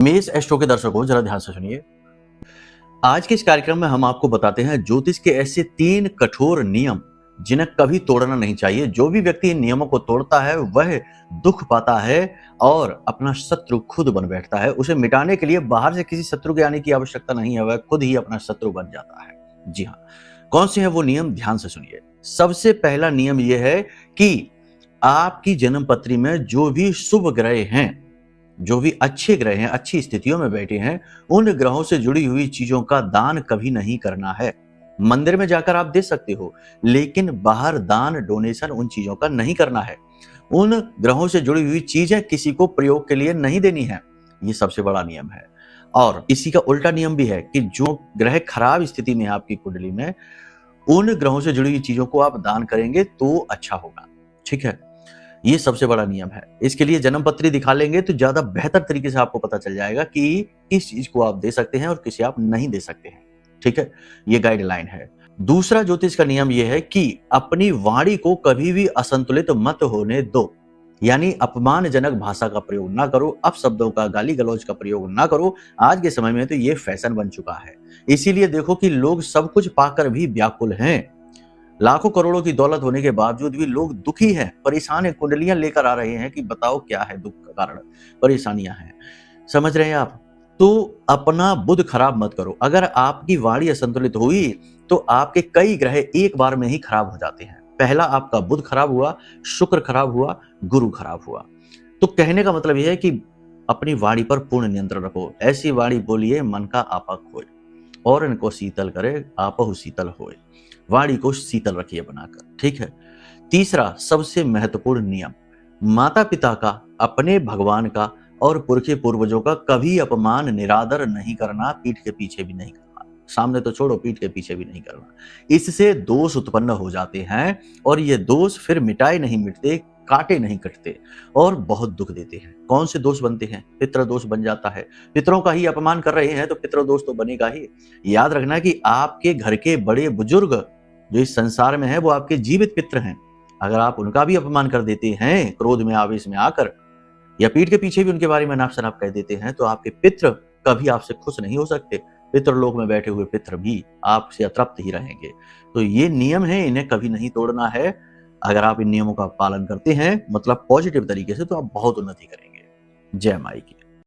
मेष एस्ट्रो के दर्शकों जरा ध्यान से सुनिए। आज के इस कार्यक्रम में हम आपको बताते हैं ज्योतिष के ऐसे 3 कठोर नियम जिन्हें कभी तोड़ना नहीं चाहिए। जो भी व्यक्ति इन नियमों को तोड़ता है वह दुख पाता है और अपना शत्रु खुद बन बैठता है। उसे मिटाने के लिए बाहर से किसी शत्रु के आने की आवश्यकता नहीं है, वह खुद ही अपना शत्रु बन जाता है। जी हाँ, कौन से हैं वो नियम, ध्यान से सुनिए। सबसे पहला नियम यह है कि आपकी जन्म पत्री में जो भी शुभ ग्रह हैं, जो भी अच्छे ग्रह हैं, अच्छी स्थितियों में बैठे हैं, उन ग्रहों से जुड़ी हुई चीजों का दान कभी नहीं करना है। मंदिर में जाकर आप दे सकते हो, लेकिन बाहर दान डोनेशन उन चीजों का नहीं करना है। उन ग्रहों से जुड़ी हुई चीजें किसी को प्रयोग के लिए नहीं देनी है। ये सबसे बड़ा नियम है। और इसी का उल्टा नियम भी है कि जो ग्रह खराब स्थिति में है आपकी कुंडली में, उन ग्रहों से जुड़ी हुई चीजों को आप दान करेंगे तो अच्छा होगा। ठीक है, ये सबसे बड़ा नियम है। इसके लिए जन्म पत्री दिखा लेंगे तो ज्यादा बेहतर तरीके से आपको पता चल जाएगा कि किस चीज को आप दे सकते हैं और किसे आप नहीं दे सकते हैं। ठीक है, ये गाइडलाइन है। दूसरा ज्योतिष का नियम यह है कि अपनी वाणी को कभी भी असंतुलित मत होने दो। यानी अपमानजनक भाषा का प्रयोग ना करो, अपशब्दों का, गाली गलौज का प्रयोग ना करो। आज के समय में तो ये फैशन बन चुका है। इसीलिए देखो कि लोग सब कुछ पाकर भी व्याकुल हैं। लाखों करोड़ों की दौलत होने के बावजूद भी लोग दुखी हैं, परेशान हैं, कुंडलियां लेकर आ रहे हैं कि बताओ क्या है दुख का कारण, परेशानियां हैं। समझ रहे हैं आप? तो अपना बुध खराब मत करो। अगर आपकी वाणी असंतुलित हुई तो आपके कई ग्रह एक बार में ही खराब हो जाते हैं। पहला आपका बुध खराब हुआ, शुक्र खराब हुआ, गुरु खराब हुआ। तो कहने का मतलब यह है कि अपनी वाणी पर पूर्ण नियंत्रण रखो। ऐसी वाणी बोलिए मन का आपा खोए, और इनको शीतल करे आपहु शीतल होए। वाणी को शीतल रखिए बनाकर। ठीक है। तीसरा सबसे महत्वपूर्ण नियम, माता पिता का, अपने भगवान का और पुरखे पूर्वजों का कभी अपमान निरादर नहीं करना, पीठ के पीछे भी नहीं करना। सामने तो छोड़ो, पीठ के पीछे भी नहीं करना। इससे दोष उत्पन्न हो जाते हैं और ये दोष फिर मिटाए नहीं मिटते, काटे नहीं कटते और बहुत दुख देते हैं। कौन से दोष बनते हैं? पितृ दोष बन जाता है। पितरों का ही अपमान कर रहे हैं तो पितृ दोष तो बनेगा ही। याद रखना कि आपके घर के बड़े बुजुर्ग जो इस संसार में है वो आपके जीवित पितृ हैं। अगर आप उनका भी अपमान कर देते हैं क्रोध में, आवेश में आकर, या पीठ के पीछे भी उनके बारे में नाप शनाप कह देते हैं, तो आपके पितृ कभी आपसे खुश नहीं हो सकते। पितृलोक में बैठे हुए पितृ भी आपसे अतृप्त ही रहेंगे। तो ये नियम है, इन्हें कभी नहीं तोड़ना है। अगर आप इन नियमों का पालन करते हैं, मतलब पॉजिटिव तरीके से, तो आप बहुत उन्नति करेंगे। जय माई की।